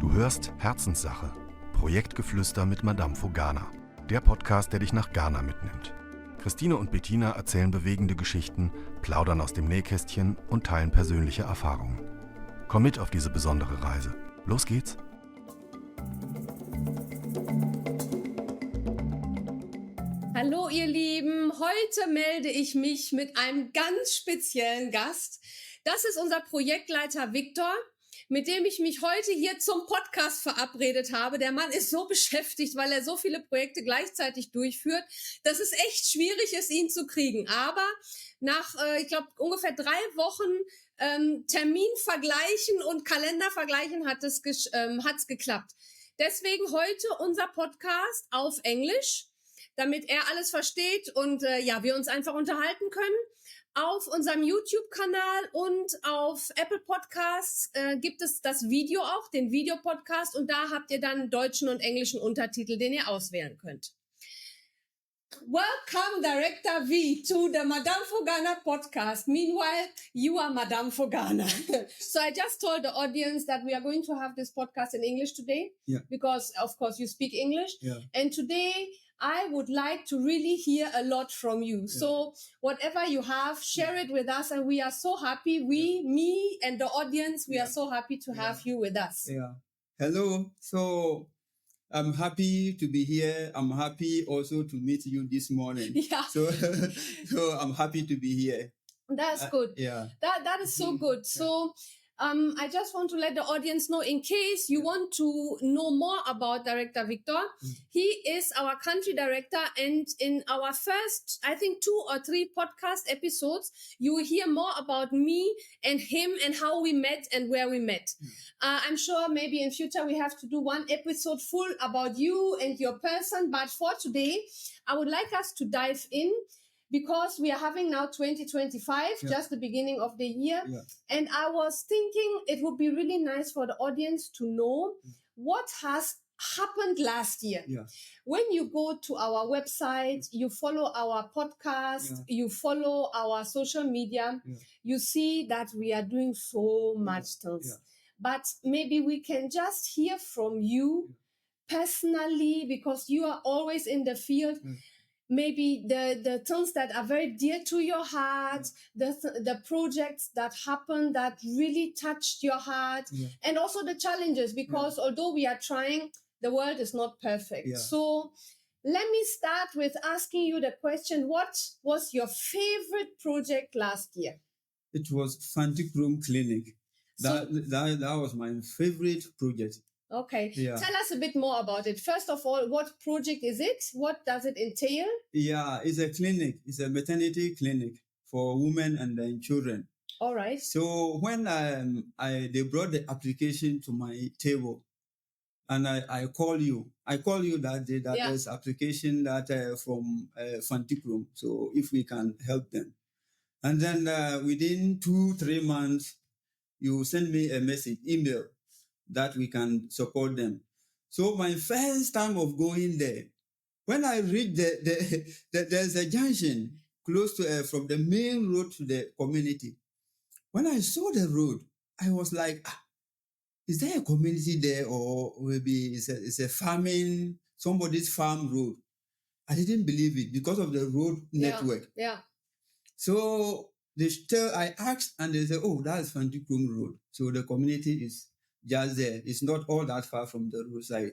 Du hörst Herzenssache, Projektgeflüster mit Madamfo Ghana. Der Podcast, der dich nach Ghana mitnimmt. Christine und Bettina erzählen bewegende Geschichten, plaudern aus dem Nähkästchen und teilen persönliche Erfahrungen. Komm mit auf diese besondere Reise. Los geht's! Hallo ihr Lieben, heute melde ich mich mit einem ganz speziellen Gast. Das ist unser Projektleiter Victor, mit dem ich mich heute hier zum Podcast verabredet habe. Der Mann ist so beschäftigt, weil er so viele Projekte gleichzeitig durchführt, dass es echt schwierig ist, ihn zu kriegen. Aber nach, ich glaube, ungefähr 3 Wochen Termin vergleichen und Kalender vergleichen hat's geklappt. Deswegen heute unser Podcast auf Englisch, damit er alles versteht und wir uns einfach unterhalten können. Auf unserem YouTube-Kanal und auf Apple Podcasts gibt es das Video auch, den Videopodcast, und da habt ihr dann deutschen und englischen Untertitel, den ihr auswählen könnt. Welcome, Director V, to the Madamfo Ghana podcast. Meanwhile, you are Madamfo Ghana. So I just told the audience that we are going to have this podcast in English today, because, of course, you speak English. Yeah. And today, I would like to really hear a lot from you. Yeah. So whatever you have, share it with us. And we are so happy. Me and the audience, we are so happy to have you with us. Yeah. Hello. So I'm happy to be here. I'm happy also to meet you this morning. Yeah. So I'm happy to be here. That's good. That is so good. Yeah. So I just want to let the audience know, in case you want to know more about Director Victor, he is our country director, and in our first, I think, 2 or 3 podcast episodes, you will hear more about me and him and how we met and where we met. I'm sure maybe in future we have to do 1 episode full about you and your person, but for today, I would like us to dive in, because we are having now 2025, just the beginning of the year. Yeah. And I was thinking it would be really nice for the audience to know what has happened last year. Yeah. When you go to our website, you follow our podcast, you follow our social media, you see that we are doing so much things. Yeah. But maybe we can just hear from you personally, because you are always in the field. Maybe the things that are very dear to your heart, the projects that happened that really touched your heart, and also the challenges, because although we are trying, the world is not perfect. Yeah. So let me start with asking you the question, what was your favorite project last year? It was Fanticroom Clinic. That was my favorite project. Okay. Yeah. Tell us a bit more about it. First of all, what project is it? What does it entail? Yeah, it's a clinic. It's a maternity clinic for women and then children. All right. So when they brought the application to my table, and I call you that day that there's application that from Fanticroom. So if we can help them. And then within 2-3 months, you send me a message, email, that we can support them. So my first time of going there, when I reached there's a junction close to from the main road to the community. When I saw the road, I was like, is there a community there, or maybe it's a farming, somebody's farm road? I didn't believe it because of the road network. Yeah. So I asked, and they said, oh, that's Fanticroom Road. So the community is just there. It's not all that far from the roadside.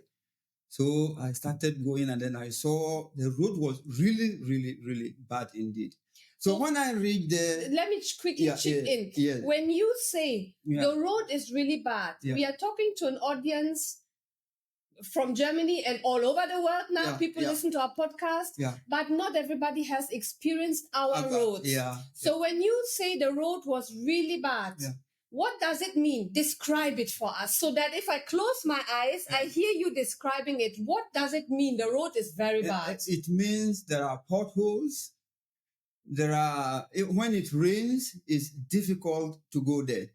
So I started going, and then I saw the road was really, really, really bad indeed. So when I read let me quickly chip in. Yeah. When you say the road is really bad, we are talking to an audience from Germany and all over the world now. People listen to our podcast, but not everybody has experienced our roads. So when you say the road was really bad, what does it mean? Describe it for us, so that if I close my eyes, I hear you describing it. What does it mean? The road is very bad. It means there are potholes. When it rains, it's difficult to go there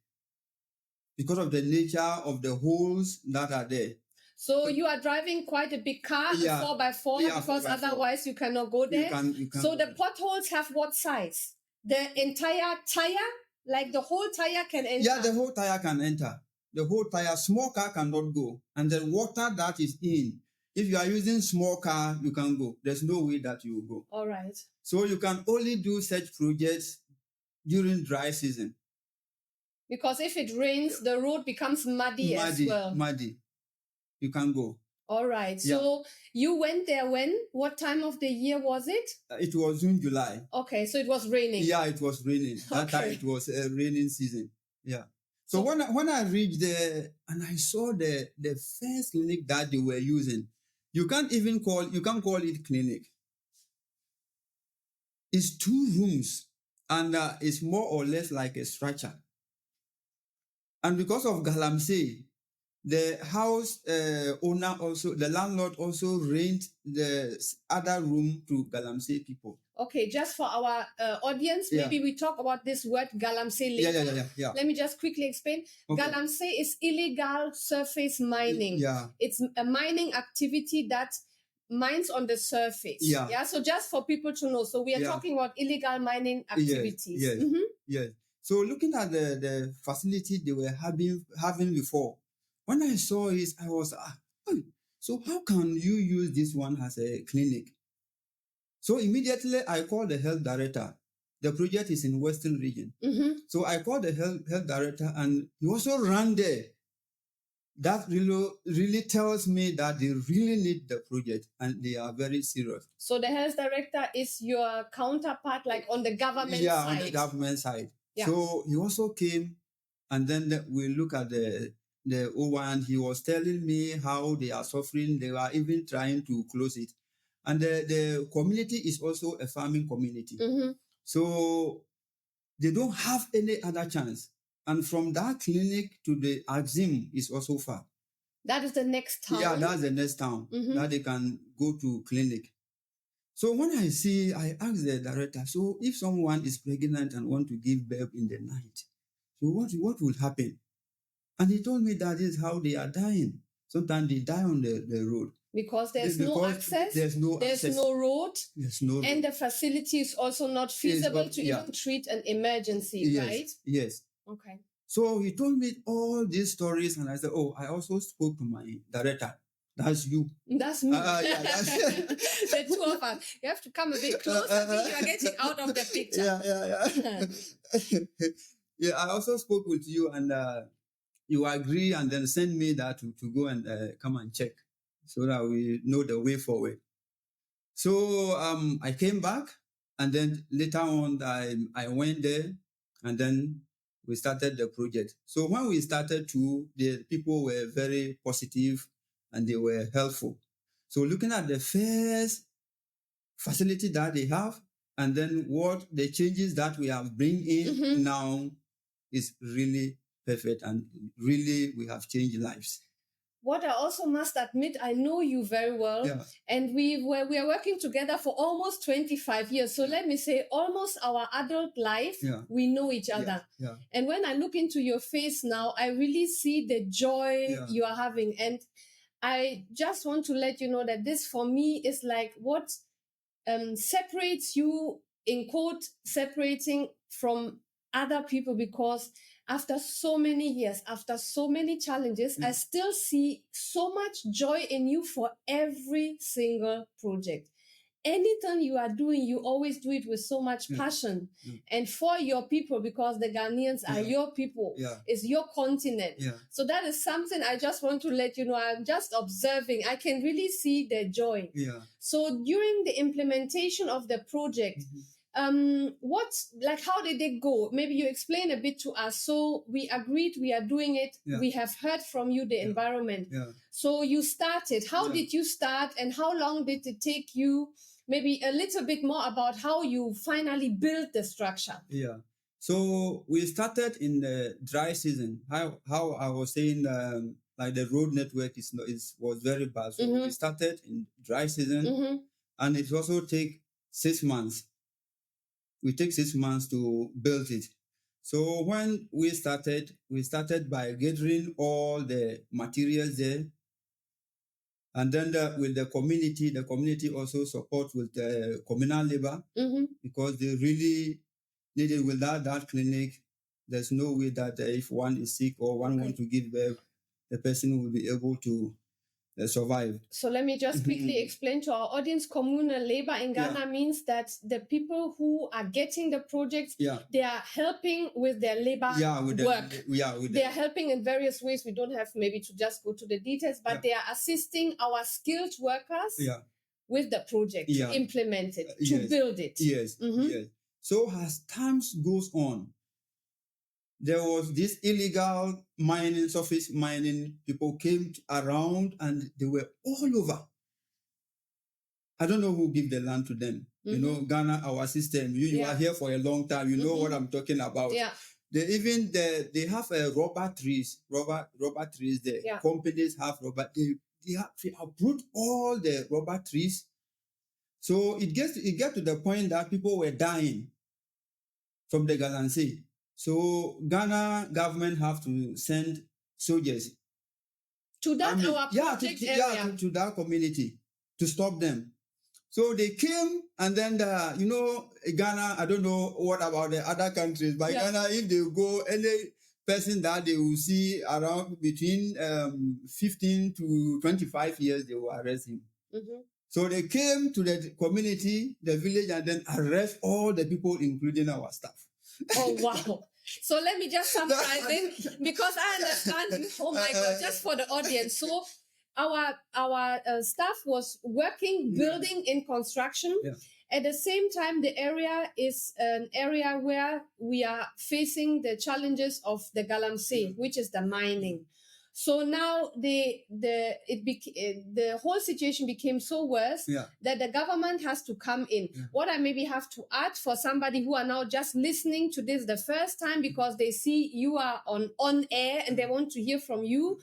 because of the nature of the holes that are there. So you are driving quite a big car, a 4x4, because 4x4. Otherwise you cannot go there. You can so the potholes have what size? The entire tire? Like the whole tire can enter? Yeah, the whole tire can enter. the whole tire, small car cannot go. And the water that is in, if you are using small car, you can go. There's no way that you will go. All right. So you can only do such projects during dry season. Because if it rains, the road becomes muddy as well. Muddy. You can go. All right. Yeah. So you went there when? What time of the year was it? It was June, July. Okay, so it was raining. Yeah, it was raining. That time it was a raining season. Yeah. So when I reached there and I saw the first clinic that they were using, you can't call it clinic. It's 2 rooms and it's more or less like a structure. And because of galamsey, the house owner also, the landlord also rent the other room to galamsey people. Okay, just for our audience, maybe we talk about this word galamsey later. Yeah. Let me just quickly explain. Okay. Galamsey is illegal surface mining. Yeah. It's a mining activity that mines on the surface. Yeah. So just for people to know. So we are talking about illegal mining activities. Yes. Mm-hmm. Yes. So looking at the facility they were having before, when I saw it, I was, so how can you use this one as a clinic? So immediately I called the health director. The project is in Western region. Mm-hmm. So I called the health director and he also ran there. That really tells me that they really need the project and they are very serious. So the health director is your counterpart, like on the government side? Yeah, on the government side. Yeah. So he also came and then we look at the O1. He was telling me how they are suffering. They are even trying to close it. And the community is also a farming community. Mm-hmm. So they don't have any other chance. And from that clinic to the Axim is also far. That is the next town? Yeah, that's the next town that they can go to clinic. So when I asked the director, so if someone is pregnant and want to give birth in the night, so what will happen? And he told me that is how they are dying. Sometimes they die on the road. Because there's no access. There's no road. There's no road. And the facility is also not feasible to even treat an emergency, right? Yes. Okay. So he told me all these stories and I said, I also spoke to my director. That's you. That's me. Yeah, that's the 2 of us. You have to come a bit closer. You are getting out of the picture. Yeah, I also spoke with you and you agree and then send me that to go and come and check so that we know the way forward. So I came back and then later on I went there and then we started the project. So when we started the people were very positive and they were helpful. So looking at the first facility that they have and then what the changes that we have bring in now is really perfect and really we have changed lives. What I also must admit, I know you very well, and we are working together for almost 25 years. So let me say, almost our adult life, we know each other. Yeah. And when I look into your face now, I really see the joy you are having. And I just want to let you know that this for me is like what separates you, in quote, separating from other people, because after so many years, after so many challenges, I still see so much joy in you for every single project. Anything you are doing, you always do it with so much passion and for your people, because the Ghanaians are your people. It's your continent. So that is something I just want to let you know. I'm just observing. I can really see the joy. So during the implementation of the project, how did it go? Maybe you explain a bit to us. So we agreed we are doing it. We have heard from you the environment. So you started. How did you start and how long did it take you? Maybe a little bit more about how you finally built the structure. So we started in the dry season. How I was saying, like the road network was very bad. So we started in dry season and it also take 6 months. We take 6 months to build it. So when we started by gathering all the materials there. And then with the community also support with the communal labor because they really needed without that clinic. there's no way that if one is sick or one wants to give birth, the person will be able to survive. So let me just quickly explain to our audience. Communal labor in Ghana means that the people who are getting the projects, they are helping with their labor work. They are helping in various ways. We don't have maybe to just go to the details, but they are assisting our skilled workers with the project to implement it, to build it. Yes. So as time goes on, there was this illegal mining, surface mining. People came around and they were all over. I don't know who gave the land to them. You know, Ghana, our system. You are here for a long time. You know what I'm talking about. They have rubber trees there. Companies have rubber. They uproot all the rubber trees. So it gets to the point that people were dying from the Galamsey. So Ghana government have to send soldiers to that area. To that community to stop them. So they came, and then Ghana, I don't know what about the other countries, but Ghana, if they go, any person that they will see around between 15 to 25 years, they will arrest him. So they came to the community, the village, and then arrest all the people, including our staff. Oh, wow. So let me just summarize it, because I understand. Oh my God, just for the audience. So our staff was working, building in construction. At the same time, the area is an area where we are facing the challenges of the Galamsey, which is the mining. So now the whole situation became so worse that the government has to come in. What I maybe have to add for somebody who are now just listening to this the first time because they see you are on air and they want to hear from you.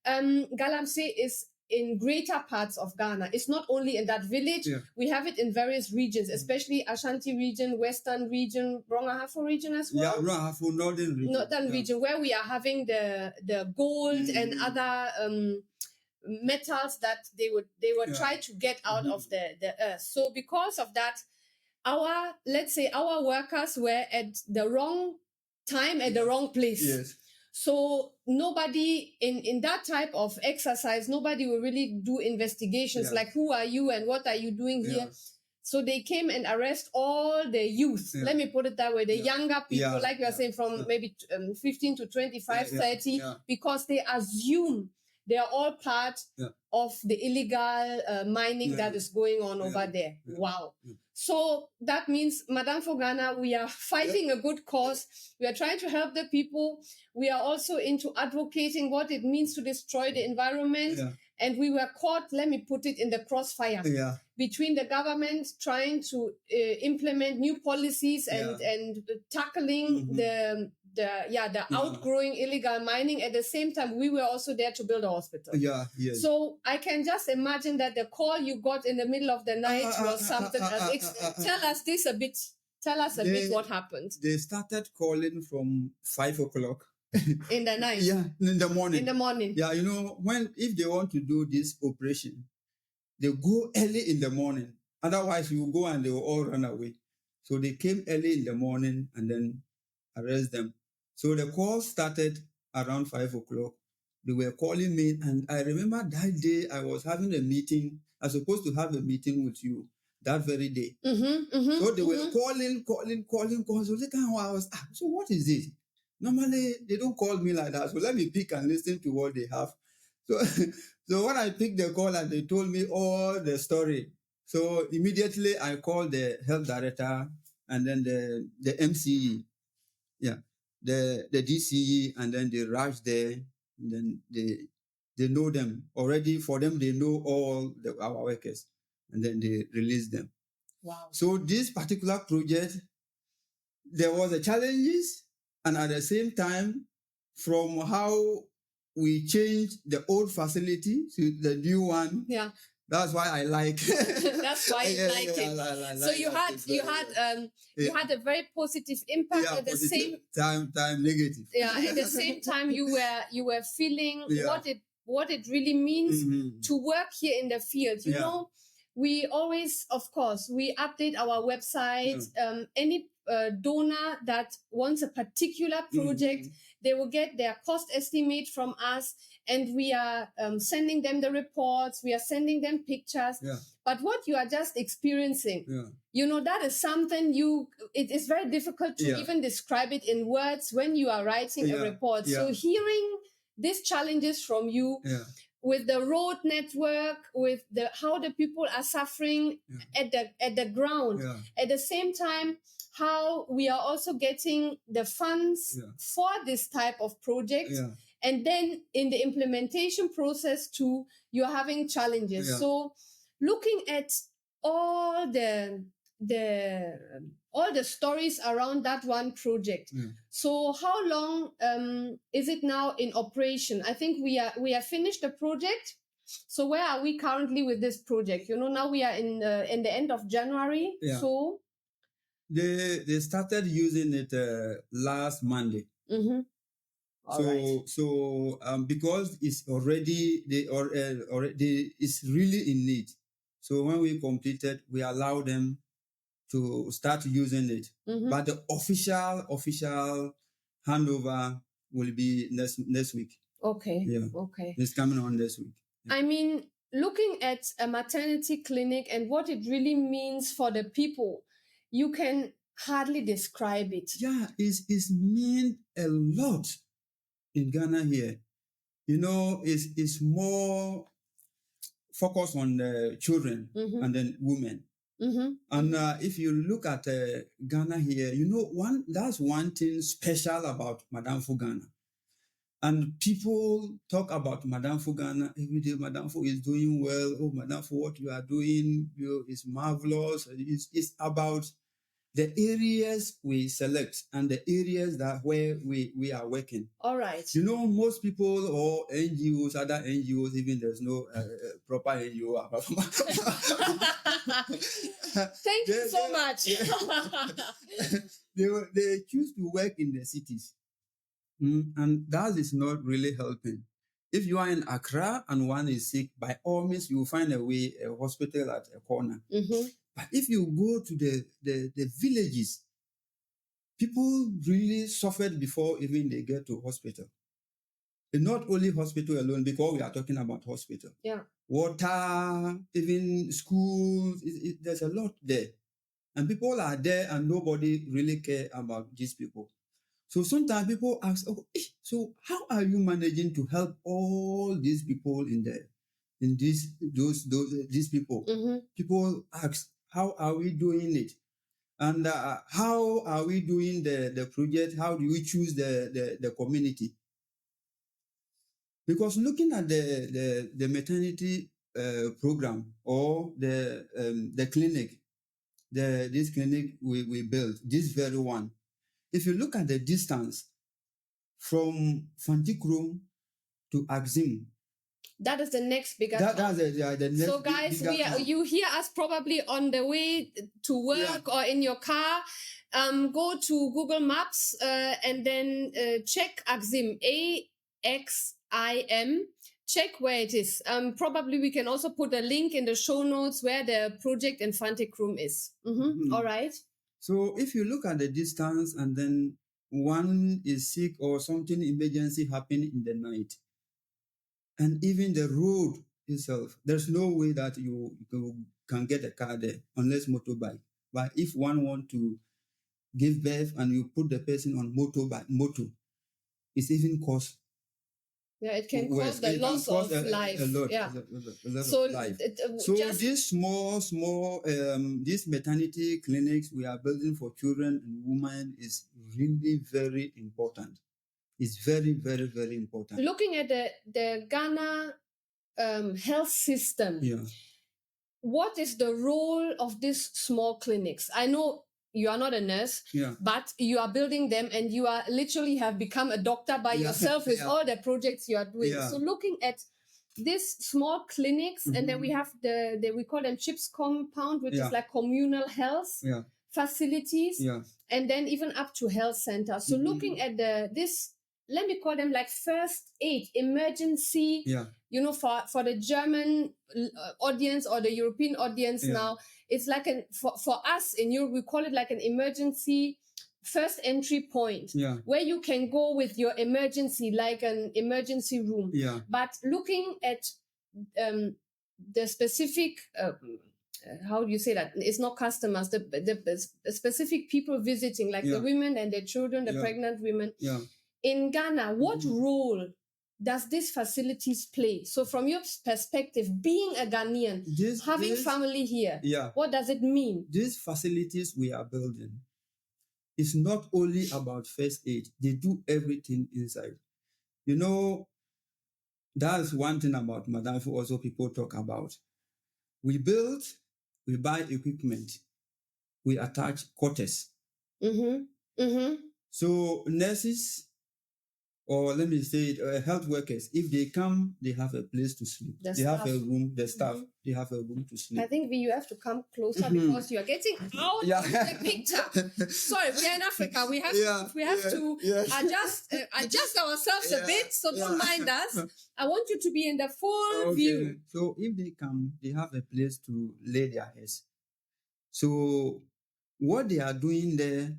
Galamsey is in greater parts of Ghana. It's not only in that village. We have it in various regions, especially Ashanti region, Western region, Brongahafo region as well. Yeah, Brongahafo, Northern region. Northern region, where we are having the gold and other metals that they would try to get out of the earth. So because of that, our workers were at the wrong time at the wrong place. So nobody in that type of exercise, nobody will really do investigations like who are you and what are you doing here. So they came and arrest all the youth. Let me put it that way. The younger people, like you are saying, from maybe 15 to 25, 30, because they assume they are all part of the illegal mining that is going on over there. Wow. So that means, Madamfo Ghana, we are fighting a good cause. We are trying to help the people. We are also into advocating what it means to destroy the environment. And we were caught, let me put it, in the crossfire between the government trying to implement new policies and tackling the outgrowing illegal mining. At the same time, we were also there to build a hospital. So I can just imagine that the call you got in the middle of the night was something else. Tell us this a bit. Tell us a bit what happened. They started calling from 5 o'clock. In the night? In the morning. In the morning. Yeah, if they want to do this operation, they go early in the morning. Otherwise, you go and they will all run away. So they came early in the morning and then arrest them. So the call started around 5 o'clock. They were calling me, and I remember that day I was having a meeting. I was supposed to have a meeting with you that very day. So they were calling. So later I was, so what is this? Normally, they don't call me like that. So let me pick and listen to what they have. So when I picked the call and they told me all the story, so immediately I called the health director and then the MCE, the DCE, and then they rush there. And then they know them already. For them, they know all our workers, and then they release them. Wow! So this particular project, there was a challenges. And at the same time, from how we changed the old facility to the new one, that's why I like. That's why you like it. So you had a very positive impact. At the same time negative. At the same time, you were feeling what it really means to work here in the field. You know, we always, of course, we update our website. Any donor that wants a particular project, they will get their cost estimate from us, and we are sending them the reports, we are sending them pictures. Yeah. But what you are just experiencing, that is something it is very difficult to even describe it in words when you are writing a report. So hearing these challenges from you, with the road network, with how the people are suffering at the ground, at the same time, how we are also getting the funds for this type of project. And then in the implementation process too, you're having challenges. So looking at all the stories around that one project. So how long is it now in operation? I think we are finished the project. So where are we currently with this project? Now we are in the end of January. So they started using it last Monday. So because it's already it's really in need. So when we completed, we allowed them to start using it. But the official handover will be next week. Okay. Okay. It's coming on this week. I mean, looking at a maternity clinic and what it really means for the people, you can hardly describe it. Yeah, it's mean a lot in Ghana here. It's more focused on the children and then women. And if you look at Ghana here, that's one thing special about Madamfo Ghana. And people talk about Madamfo Ghana every day. Madamfo is doing well. Oh, Madamfo, what you are doing is marvelous. It's about the areas we select and the areas where we are working. All right. Most people or NGOs, other NGOs, even there's no proper NGO. Thank you so much. They choose to work in the cities. And that is not really helping. If you are in Accra and one is sick, by all means, you will find a hospital at a corner. But if you go to the villages, people really suffered before even they get to hospital. And not only hospital alone, because we are talking about hospital. Yeah. Water, even schools, there's a lot there. And people are there and nobody really care about these people. So sometimes people ask, so how are you managing to help all these people these people? People ask, how are we doing it? And how are we doing the project? How do we choose the community? Because looking at the maternity program or the clinic, this clinic we built, this very one, if you look at the distance from Fantikrum to Axim, that is the next bigger town. That's the next. So guys, you hear us probably on the way to work or in your car. Go to Google Maps and then check Axim, AXIM. Check where it is. Probably we can also put a link in the show notes where the project in Fantikrum is. All right. So if you look at the distance and then one is sick or something emergency happened in the night, and even the road itself, there's no way that you can get a car there unless motorbike. But if one want to give birth and you put the person on motor, it's even cost. Yeah, it can cause the loss of life. A lot of life. So these small, these maternity clinics we are building for children and women is really very important. It's very, very, very important. Looking at the Ghana health system, what is the role of these small clinics? I know you are not a nurse, but you are building them and you are literally have become a doctor by yourself with all the projects you are doing. So looking at these small clinics, and then we have we call them CHIPS compound, which is like communal health facilities, and then even up to health centers. So looking at this let me call them like first aid, emergency, for the German audience or the European audience now. It's like for us in Europe, we call it like an emergency first entry point where you can go with your emergency, like an emergency room. Yeah. But looking at the specific, how do you say that? It's not customers, the specific people visiting, like the women and their children, the pregnant women. Yeah. In Ghana, what role does these facilities play? So from your perspective, being a Ghanaian, having family here, what does it mean? These facilities we are building is not only about first aid. They do everything inside. You know, that's one thing about Madamfo also people talk about. We build, we buy equipment, we attach quarters. So nurses, or let me say health workers, if they come, they have a place to sleep. They have a room, the staff, they have a room to sleep. I think you have to come closer because you are getting out of the picture. Sorry, we are in Africa. We have to adjust ourselves a bit, so don't mind us. I want you to be in the full view. So if they come, they have a place to lay their heads. So what they are doing there,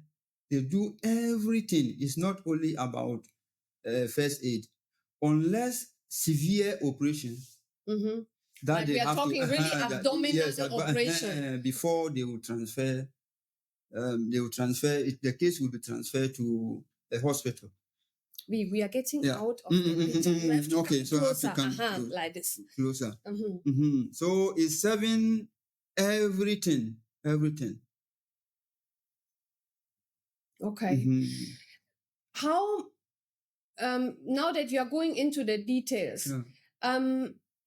they do everything. It's not only about first aid, unless severe operation. That like we are talking really abdominal operation. Before they will transfer, the case will be transferred to a hospital. We are getting out of the okay, so closer, come like this. Closer. So it's serving everything. Okay. How now that you are going into the details,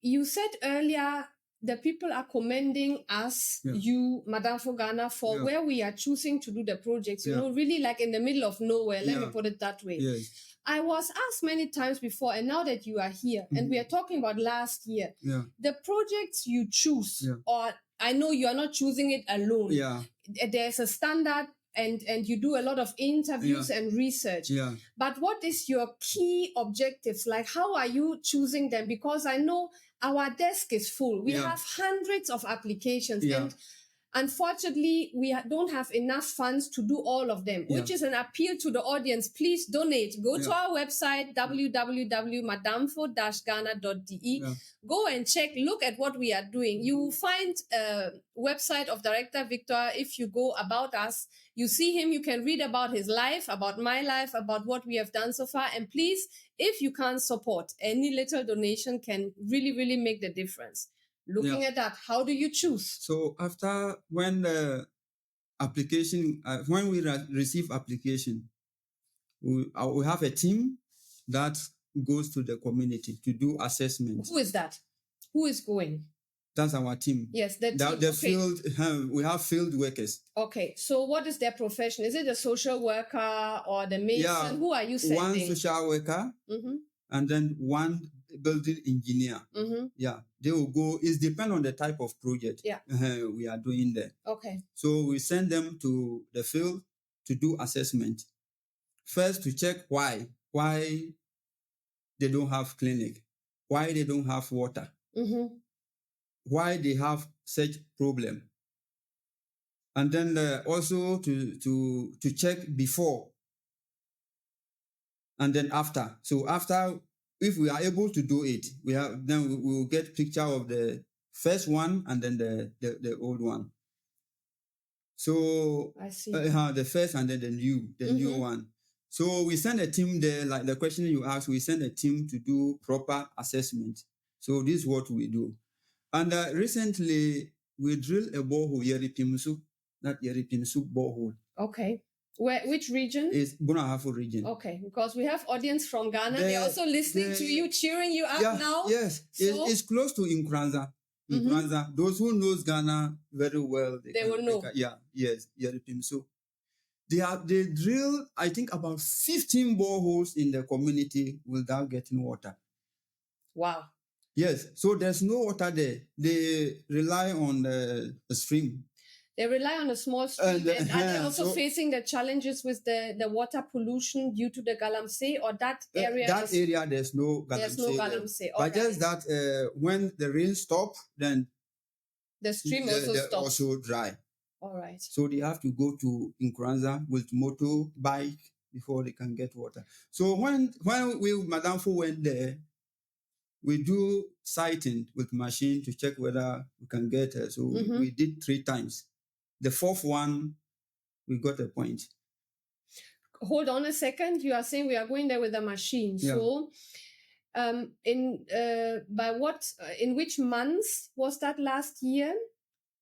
you said earlier the people are commending us, you, Madamfo Ghana, for where we are choosing to do the projects, you know, really like in the middle of nowhere, let me put it that way. Yes. I was asked many times before, and now that you are here, and we are talking about last year, the projects you choose, or I know you are not choosing it alone. There's a standard, and you do a lot of interviews and research. But what is your key objectives? Like, how are you choosing them? Because I know our desk is full. We have hundreds of applications. And unfortunately, we don't have enough funds to do all of them, which is an appeal to the audience. Please donate. Go to our website, www.madamfo-ghana.de. Go and check, look at what we are doing. You will find a website of Director Victor. If you go about us, you see him, you can read about his life, about my life, about what we have done so far. And please, if you can't support, any little donation can really, really make the difference. Looking at that, how do you choose? So when the application, when we receive application, we have a team that goes to the community to do assessment. Who is that? Who is going? That's our team. Yes, the team. Field, we have field workers. Okay, so what is their profession? Is it a social worker or the mason? Who are you sending? One social worker and then one building engineer. They will go. It depends on the type of project we are doing there. Okay. So we send them to the field to do assessment. First, to check why they don't have clinic, why they don't have water, why they have such problem, and then also to check before and then after. So after, if we are able to do it, we will get picture of the first one and then the old one. So I see. The first and then the new one. So we send a team there, like the question you asked, we send a team to do proper assessment. So this is what we do. And recently we drilled a borehole, Yeripimsu, that Yeripimsu borehole. Okay. Which region? It's Bonahafo region. Okay, because we have audience from Ghana. They're also listening to you, cheering you up now. Yes, so, it's close to Nkranza. Those who knows Ghana very well, they will know. Yes, Yeripimsu. They drill, I think, about 15 boreholes in the community without getting water. Wow. Yes, so there's no water there. They rely on the stream. They rely on a small stream. And are they also facing the challenges with the water pollution due to the Galamsey, or that area? That area, there's no Galamsey. There's no Galamsey. But just that when the rain stops, then the stream also stops. Also dry. All right. So they have to go to Nkranza with motorbike before they can get water. So when we Madamfo went there, we do sighting with machine to check whether we can get her. So we did 3 times. The 4th one, we got a point. Hold on a second. You are saying we are going there with a machine. Yeah. So, in which months was that last year?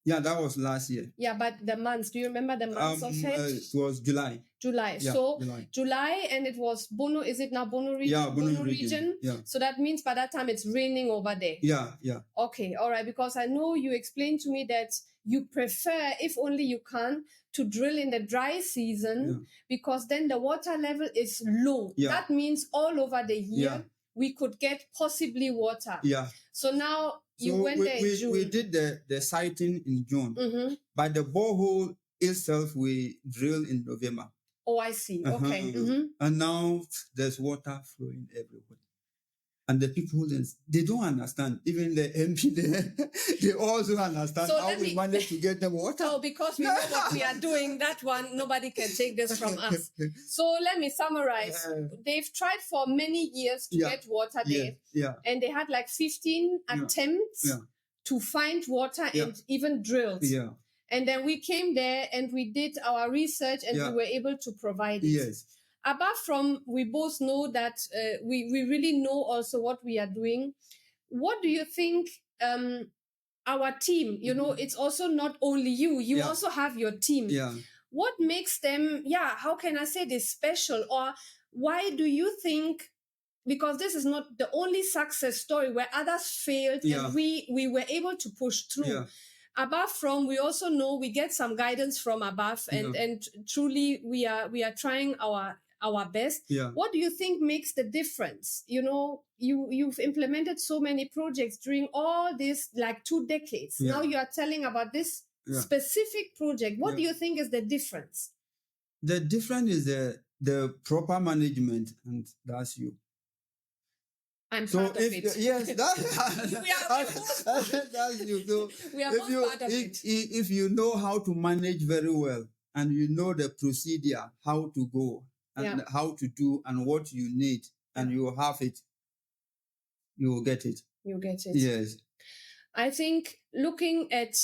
Yeah, that was last year. Yeah, but the months. Do you remember the months of it? It was July. July. Yeah, so July, and it was Bono. Is it now Bono region? Yeah, Bono region. Yeah. So that means by that time it's raining over there. Yeah. Okay, all right. Because I know you explained to me that you prefer, if only you can, to drill in the dry season because then the water level is low. Yeah. That means all over the year we could get possibly water. Yeah. So now you went there in June. We did the sighting in June. By the borehole itself, we drilled in November. Oh, I see. Okay. And now there's water flowing everywhere. And the people, they don't understand. Even the MP, they also understand how we manage to get the water. Oh, because we know what we are doing, that one, nobody can take this from us. So let me summarize. They've tried for many years to get water there. Yeah. And they had like 15 attempts to find water and even drills. Yeah. And then we came there and we did our research and we were able to provide it. Yes. Apart from, we both know that we really know also what we are doing. What do you think our team, it's also not only you also have your team. Yeah. What makes them, how can I say this, special? Or why do you think, because this is not the only success story where others failed and we were able to push through. Yeah. Apart from, we also know we get some guidance from above and truly we are trying our best. Yeah. What do you think makes the difference? You've implemented so many projects during all this, like 2 decades. Yeah. Now you are telling about this specific project. What do you think is the difference? The difference is the proper management, and that's you. I'm part of it. Yes, that's you. So we are both part of it. If you know how to manage very well, and you know the procedure, how to go, and how to do, and what you need, and you have it, you will get it. You get it. Yes. I think looking at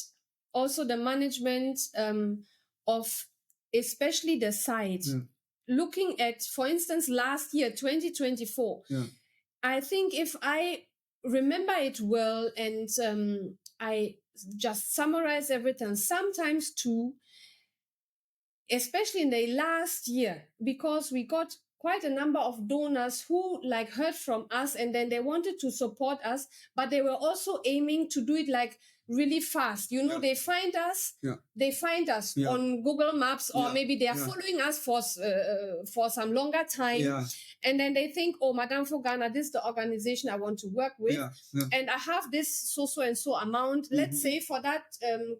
also the management of especially the site, looking at, for instance, last year, 2024, I think if I remember it well and I just summarize everything, sometimes too, especially in the last year, because we got quite a number of donors who heard from us and then they wanted to support us, but they were also aiming to do it really fast. They find us on Google Maps, or maybe they are following us for some longer time. Yeah. And then they think, oh, Madamfo Ghana, this is the organization I want to work with. Yeah. Yeah. And I have this so and so amount. Mm-hmm. Let's say for that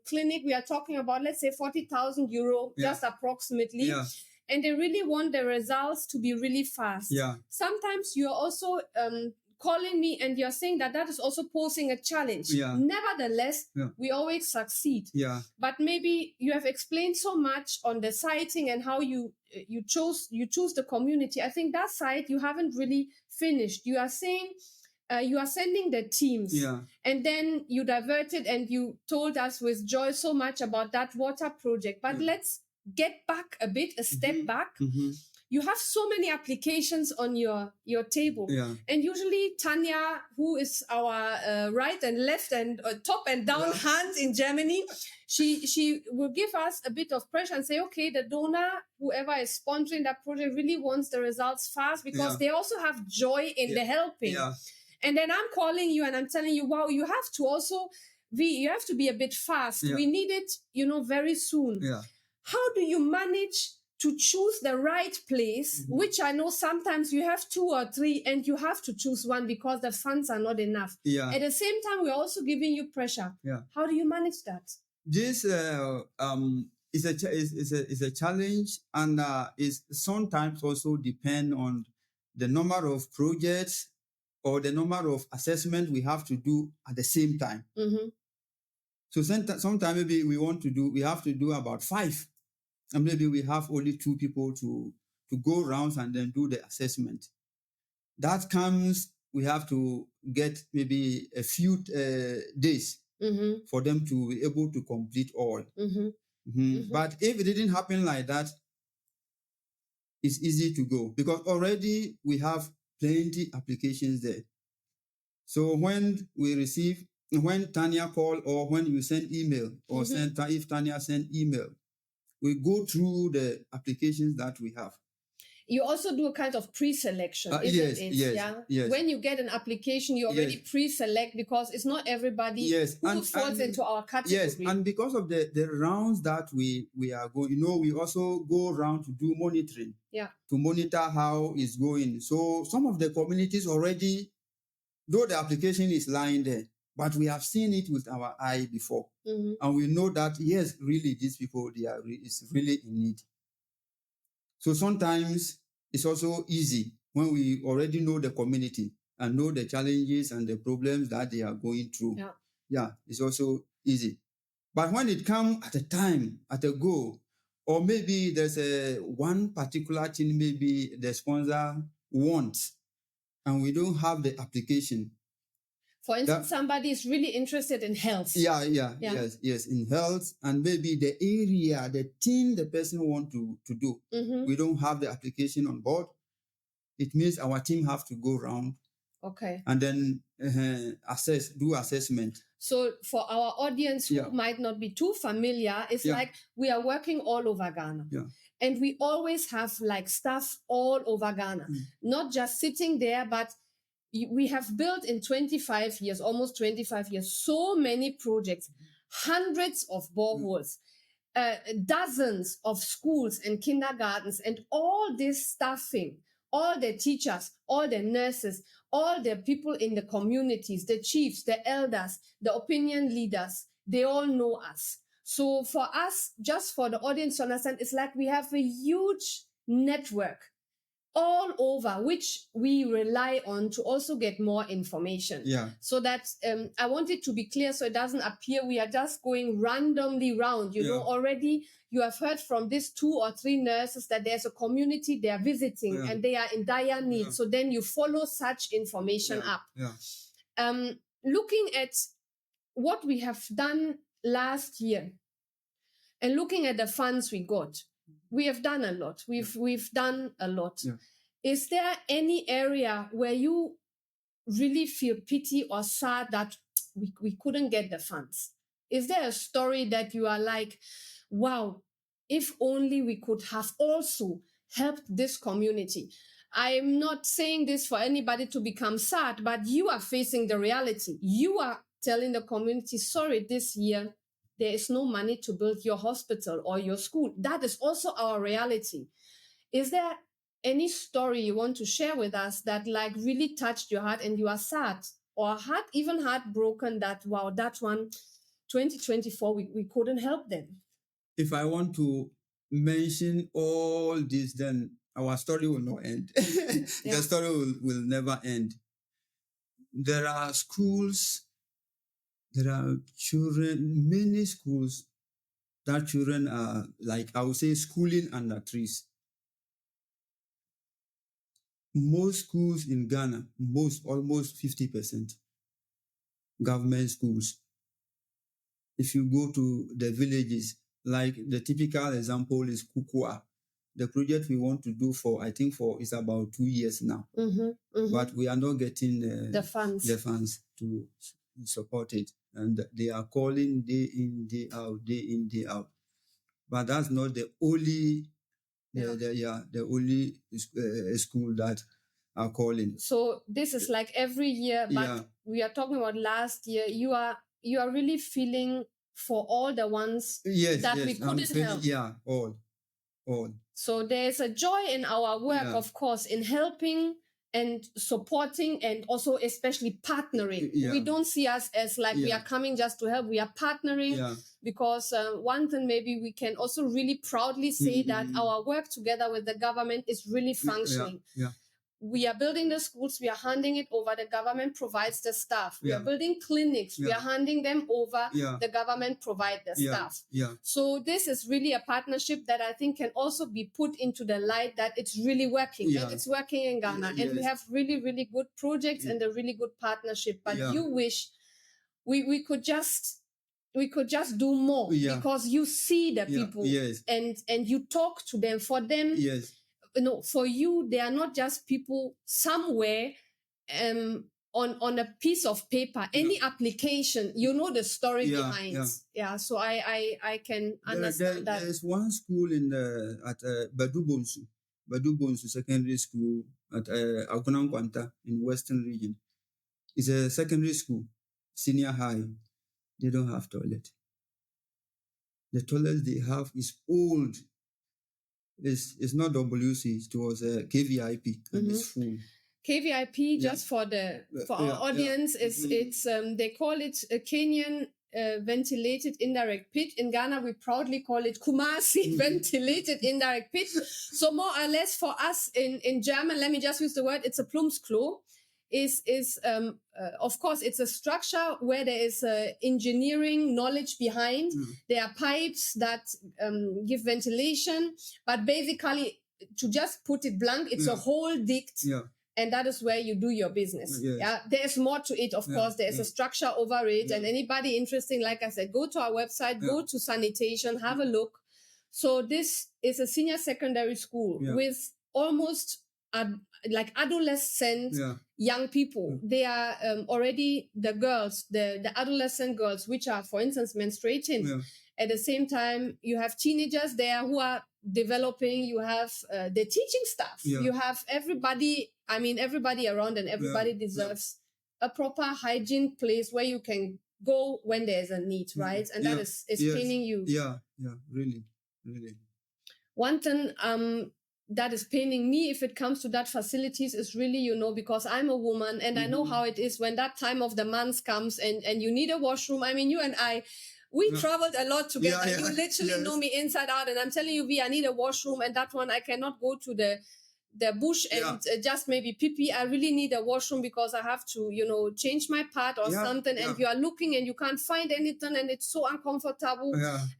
clinic we are talking about, let's say 40,000 euro, just approximately. Yeah. And they really want the results to be really fast. Yeah. Sometimes you're also calling me and you're saying that is also posing a challenge. Yeah. Nevertheless, we always succeed. Yeah. But maybe you have explained so much on the siting and how you choose the community. I think that site you haven't really finished. You are saying you are sending the teams, and then you diverted and you told us with joy so much about that water project. But let's get back a bit, a step back. Mm-hmm. You have so many applications on your table. Yeah. And usually Tanya, who is our right and left and top and down hand in Germany, she will give us a bit of pressure and say, okay, the donor, whoever is sponsoring that project, really wants the results fast because they also have joy in the helping. Yeah. And then I'm calling you and I'm telling you, wow, you have to also you have to be a bit fast. Yeah. We need it, very soon. Yeah. How do you manage to choose the right place, which I know sometimes you have 2 or 3 and you have to choose one because the funds are not enough. Yeah. At the same time, we're also giving you pressure. Yeah. How do you manage that? This is a challenge, and is sometimes also depend on the number of projects or the number of assessment we have to do at the same time. Mm-hmm. So sometimes maybe we have to do about 5, and maybe we have only 2 people to go around and then do the assessment. That comes, we have to get maybe a few days Mm-hmm. for them to be able to complete all. Mm-hmm. Mm-hmm. But if it didn't happen like that, it's easy to go because already we have plenty applications there. So when Tanya call or when you send email or if Tanya send email, we go through the applications that we have. You also do a kind of pre-selection, yes, isn't it? Yes, yes. When you get an application, you already pre-select because it's not everybody who falls into our category. Yes, and because of the rounds that we are going, we also go around to do monitoring. Yeah. To monitor how it's going. So some of the communities already, though the application is lying there, but we have seen it with our eye before. Mm-hmm. And we know that, yes, really, these people, is really in need. So sometimes it's also easy when we already know the community and know the challenges and the problems that they are going through. Yeah, it's also easy. But when it comes at a go, or maybe there's one particular thing maybe the sponsor wants, and we don't have the application. For instance, somebody is really interested in health. Yes, in health, and maybe the area, the thing the person wants to do. Mm-hmm. We don't have the application on board. It means our team have to go around. Okay. And then do assessment. So for our audience who might not be too familiar, it's like we are working all over Ghana. Yeah. And we always have like staff all over Ghana, not just sitting there, but we have built in 25 years, almost 25 years, so many projects, hundreds of boreholes, dozens of schools and kindergartens, and all this staffing, all the teachers, all the nurses, all the people in the communities, the chiefs, the elders, the opinion leaders, they all know us. So for us, just for the audience to understand, it's like we have a huge network all over, which we rely on to also get more information. Yeah. So that I want it to be clear so it doesn't appear we are just going randomly round. You know, already you have heard from these 2 or 3 nurses that there's a community they are visiting and they are in dire need. Yeah. So then you follow such information up. Yeah. Looking at what we have done last year and looking at the funds we got, we have done a lot. We've done a lot. Yeah. Is there any area where you really feel pity or sad that we couldn't get the funds? Is there a story that you are like, wow, if only we could have also helped this community? I'm not saying this for anybody to become sad, but you are facing the reality. You are telling the community, sorry, this year, there is no money to build your hospital or your school. That is also our reality. Is there any story you want to share with us that like really touched your heart and you are sad or even heartbroken that, wow, that one, 2024, we couldn't help them? If I want to mention all this, then our story will not end. The story will never end. There are schools, there are children, many schools that children are, like I would say, schooling under trees. Most schools in Ghana, almost 50%, government schools. If you go to the villages, like the typical example is Kukua. The project we want to do it's about 2 years now. Mm-hmm, mm-hmm. But we are not getting the funds to support it. And they are calling day in, day out. But that's not the only the only school that are calling. So this is like every year, but we are talking about last year. You are really feeling for all the ones we couldn't help. Yeah, all. So there's a joy in our work, of course, in helping and supporting, and also especially partnering. Yeah. We don't see us as like we Yeah. are coming just to help. We are partnering. Yeah. Because one thing maybe we can also really proudly say that our work together with the government is really functioning. Yeah. We are building the schools, we are handing it over, the government provides the staff. We Yeah. are building clinics, we Yeah. are handing them over, Yeah. the government provides the Yeah. staff. Yeah. So this is really a partnership that I think can also be put into the light that it's really working. Yeah. And it's working in Ghana. And we Yes. have really, really good projects and a really good partnership. But Yeah. you wish we could just do more, Yeah. because you see the Yeah. people Yes. and you talk to them. For them, Yes. for you, they are not just people somewhere on a piece of paper, any application, you know the story behind. Yeah. So I can understand that. There's one school at Badubonsu Secondary School at Agunankwanta in Western Region. It's a secondary school, senior high. They don't have toilet. The toilet they have is old. It's not WC. It was a KVIP, and it's full. KVIP, just for our audience, it's they call it a Kenyan ventilated indirect pit. In Ghana, we proudly call it Kumasi ventilated indirect pit. So more or less for us in German, let me just use the word, it's a Plumpsklo. Of course, it's a structure where there is engineering knowledge behind. There are pipes that give ventilation, but basically, to just put it blank, it's a hole digged, and that is where you do your business. Yeah, there's more to it, of course. There's a structure over it, and anybody interested, like I said, go to our website, go to sanitation, have a look. So this is a senior secondary school with almost like adolescent young people. They are already the girls, the adolescent girls, which are, for instance, menstruating. At the same time, you have teenagers there who are developing. You have the teaching staff. You have everybody. I mean, everybody around, and everybody deserves a proper hygiene place where you can go when there's a need, right? And that is training you. Really. One thing that is paining me if it comes to that facilities is really, because I'm a woman and I know how it is when that time of the month comes and you need a washroom. I mean, you and I, we traveled a lot together. You literally know me inside out, and I'm telling you, I need a washroom, and that one I cannot go to the bush and just maybe pee. I really need a washroom because I have to, change my pad or something. And you are looking and you can't find anything, and it's so uncomfortable.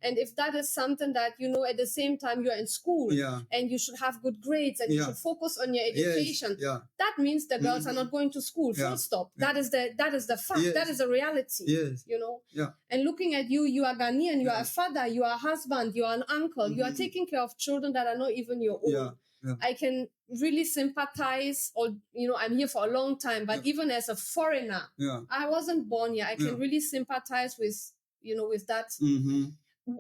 And if that is something that, at the same time you're in school and you should have good grades and you should focus on your education, that means the girls are not going to school. Full stop. That is the fact. That is the reality. And looking at you, you are Ghanaian, you are a father, you are a husband, you are an uncle, you are taking care of children that are not even your own. I can really sympathize, or I'm here for a long time, but even as a foreigner, I wasn't born here. I can really sympathize with with that.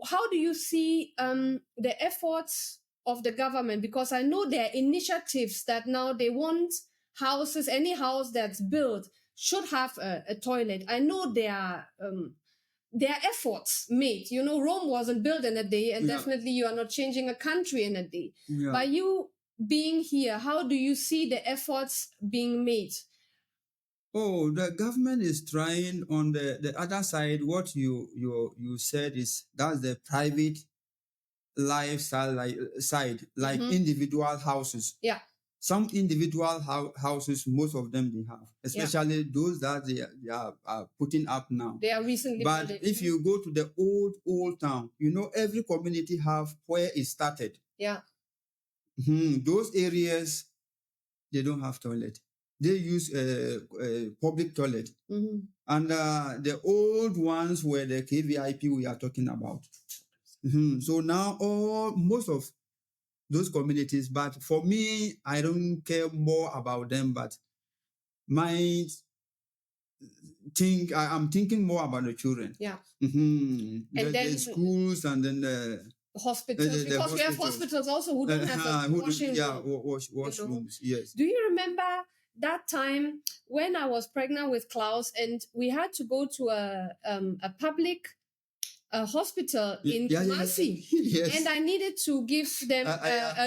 How do you see the efforts of the government? Because I know there are initiatives that now they want houses, any house that's built should have a toilet. I know there are efforts made. Rome wasn't built in a day, and definitely you are not changing a country in a day. By you being here, how do you see the efforts being made? Oh, the government is trying. On the other side, what you said is that's the private lifestyle side, like individual houses. Some individual houses, most of them they have, especially those that they are putting up now. They are recently. But if you go to the old town, every community have where it started. Those areas, they don't have toilet. They use public toilet. And the old ones were the KVIP we are talking about. So now most of those communities, but for me, I don't care more about them, but I'm thinking more about the children. The schools and then the hospitals, because we have hospitals also who don't have a washing room. Washrooms, yes. Do you remember that time when I was pregnant with Klaus and we had to go to a public a hospital in Kumasi, Yes. and I needed to give them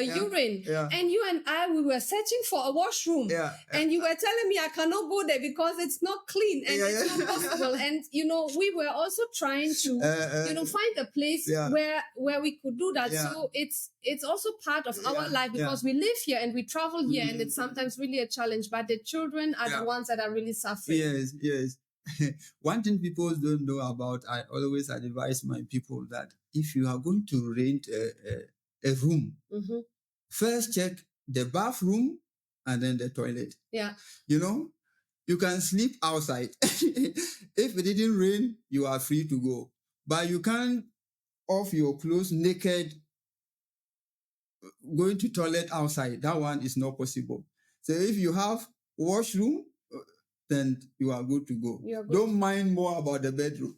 urine. Yeah. And you and I, we were searching for a washroom, and you were telling me I cannot go there because it's not clean and it's not possible. And we were also trying to find a place where we could do that. So it's also part of our life because we live here and we travel here, and it's sometimes really a challenge. But the children are the ones that are really suffering. Yes. One thing people don't know about, I always advise my people that if you are going to rent a room, first check the bathroom and then the toilet. Yeah. You can sleep outside. If it didn't rain, you are free to go. But you can't off your clothes naked going to toilet outside. That one is not possible. So if you have washroom, then you are good to go. Don't mind more about the bedroom.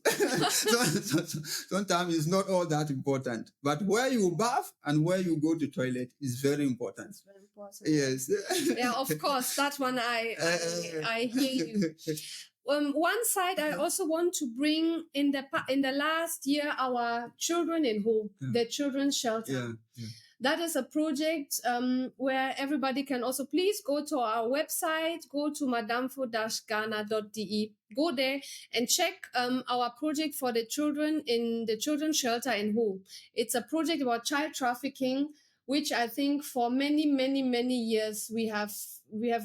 Sometimes it's not all that important. But where you bath and where you go to toilet is very important. It's very important. Yes. Yeah, of course. That one I hear you. One side I also want to bring in the last year, our children in home, the children's shelter. Yeah. That is a project where everybody can also please go to our website, go to madamfo-ghana.de, go there and check our project for the children in the children's shelter in Ho. It's a project about child trafficking, which I think for many, many, many years we have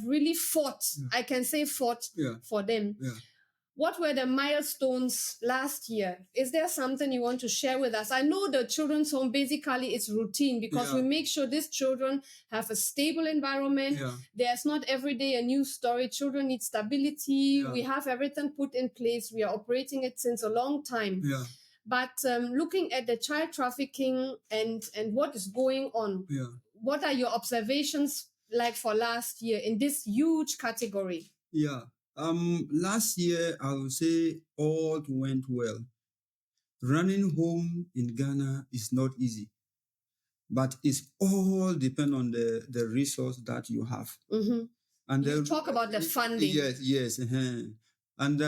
really fought. I can say fought for them. Yeah. What were the milestones last year? Is there something you want to share with us? I know the children's home basically is routine because we make sure these children have a stable environment. Yeah. There's not every day a new story. Children need stability. Yeah. We have everything put in place. We are operating it since a long time. Yeah. But looking at the child trafficking and what is going on, what are your observations like for last year in this huge category? Yeah. Last year, I would say all went well. Running home in Ghana is not easy, but it's all depend on the resource that you have. Mm-hmm. And you talk about the funding. Yes. And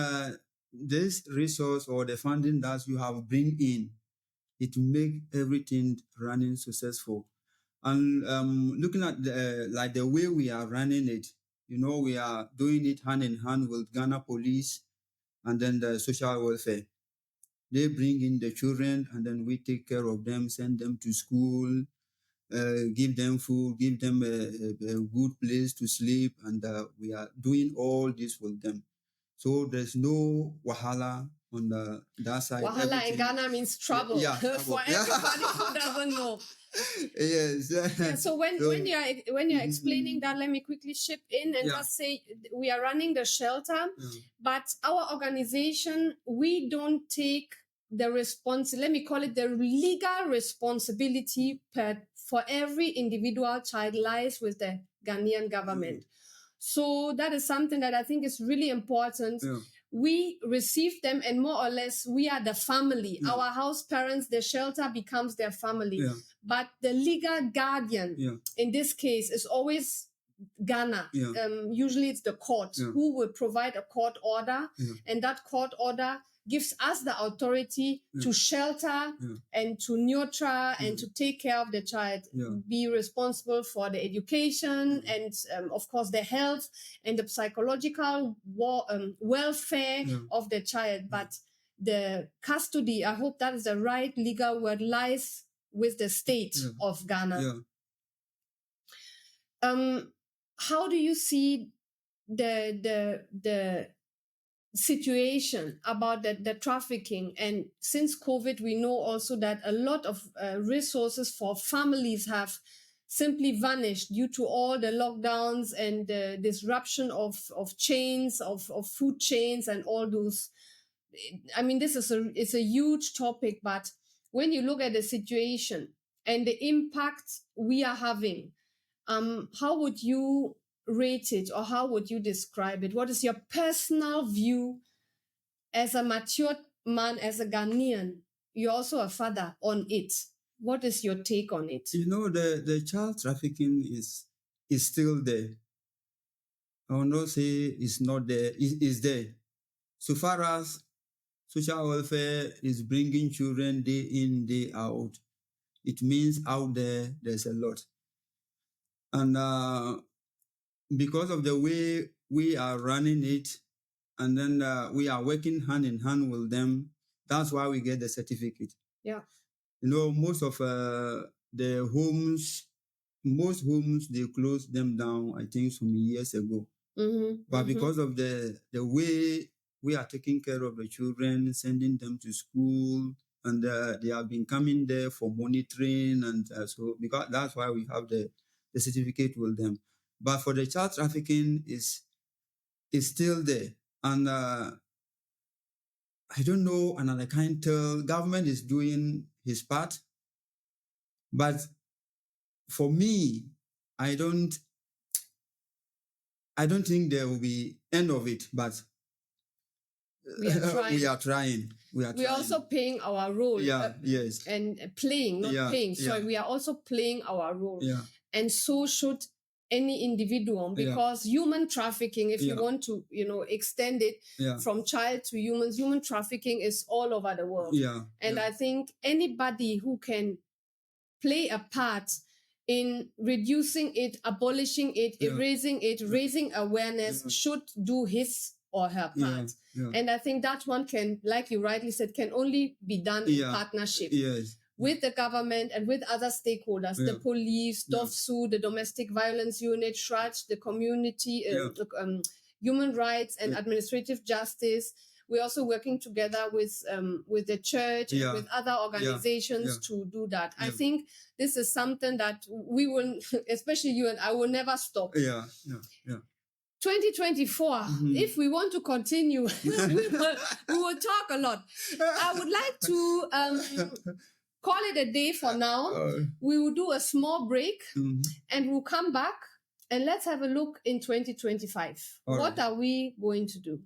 this resource or the funding that you have bring in, it make everything running successful. And looking at the way we are running it, we are doing it hand in hand with Ghana Police and then the social welfare. They bring in the children and then we take care of them, send them to school, give them food, give them a good place to sleep. And we are doing all this with them. So there's no wahala on that side. Wahala in Ghana means trouble. Trouble. For everybody who doesn't know. Yes. So when you're explaining that, let me quickly chip in and just say we are running the shelter, but our organization, we don't take the let me call it the legal responsibility for every individual child lies with the Ghanaian government. So that is something that I think is really important. Yeah. We receive them and more or less we are the family. Yeah. Our house parents, the shelter becomes their family. Yeah. But the legal guardian in this case is always Ghana. Yeah. Usually it's the court who will provide a court order and that court order gives us the authority to shelter and to nurture and to take care of the child, be responsible for the education and, of course, the health and the psychological welfare of the child. But the custody, I hope that is the right legal word, lies with the state of Ghana. Yeah. How do you see the situation about the trafficking? And since COVID, we know also that a lot of resources for families have simply vanished due to all the lockdowns and the disruption of chains, of food chains and all those. I mean, this is it's a huge topic, but when you look at the situation and the impact we are having, how would you rate it or how would you describe it? What is your personal view as a mature man, as a Ghanaian? You're also a father on it. What is your take on it? The child trafficking is still there. I will not say it's not there. It's there. So far as social welfare is bringing children day in, day out. It means out there's a lot. And because of the way we are running it, and then we are working hand in hand with them, that's why we get the certificate. Yeah. Most of the homes, most homes, they closed them down, I think, some years ago. Mm-hmm. But because of the way we are taking care of the children, sending them to school, and they have been coming there for monitoring, and so because that's why we have the certificate with them. But for the child trafficking is still there, and I don't know, and I can't tell. Government is doing his part, but for me, I don't think there will be end of it. But we are trying. We are also playing our role. Yes. And playing, not paying. So we are also playing our role. Yeah. And so should any individual, because human trafficking, if you want to, extend it from child to humans, human trafficking is all over the world. Yeah. And I think anybody who can play a part in reducing it, abolishing it, erasing it, raising awareness should do his or her part. Yeah. And I think that one can, like you rightly said, can only be done in partnership with the government and with other stakeholders, the police, DOFSU, the Domestic Violence Unit, SHRAJ, the community, human rights and administrative justice. We're also working together with the church and with other organizations to do that. I think this is something that we will, especially you and I, will never stop. 2024, if we want to continue, we will talk a lot. I would like to call it a day for now. We will do a small break and we'll come back and let's have a look in 2025. What are we going to do?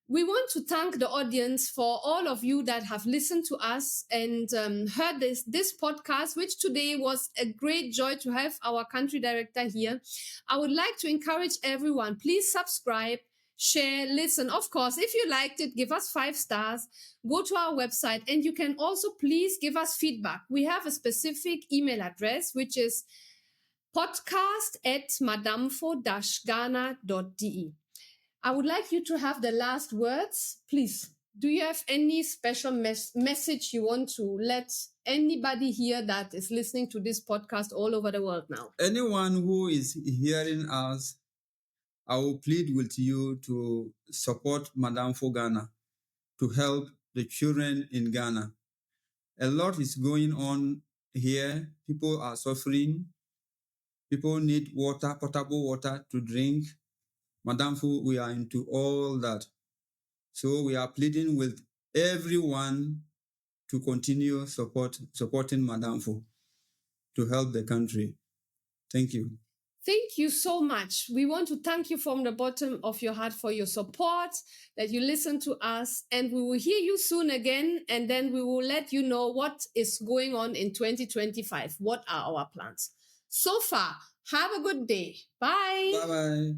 We want to thank the audience for all of you that have listened to us and heard this podcast, which today was a great joy to have our country director here. I would like to encourage everyone, please subscribe, share, listen. Of course, if you liked it, give us 5 stars, go to our website, and you can also please give us feedback. We have a specific email address, which is podcast@madamfo-ghana.de. I would like you to have the last words. Please, do you have any special message you want to let anybody hear that is listening to this podcast all over the world now? Anyone who is hearing us, I will plead with you to support Madamfo Ghana, to help the children in Ghana. A lot is going on here. People are suffering. People need water, potable water to drink. Madamfo, we are into all that. So we are pleading with everyone to continue supporting Madamfo to help the country. Thank you. Thank you so much. We want to thank you from the bottom of your heart for your support, that you listen to us, and we will hear you soon again, and then we will let you know what is going on in 2025. What are our plans? So far, have a good day. Bye. Bye-bye.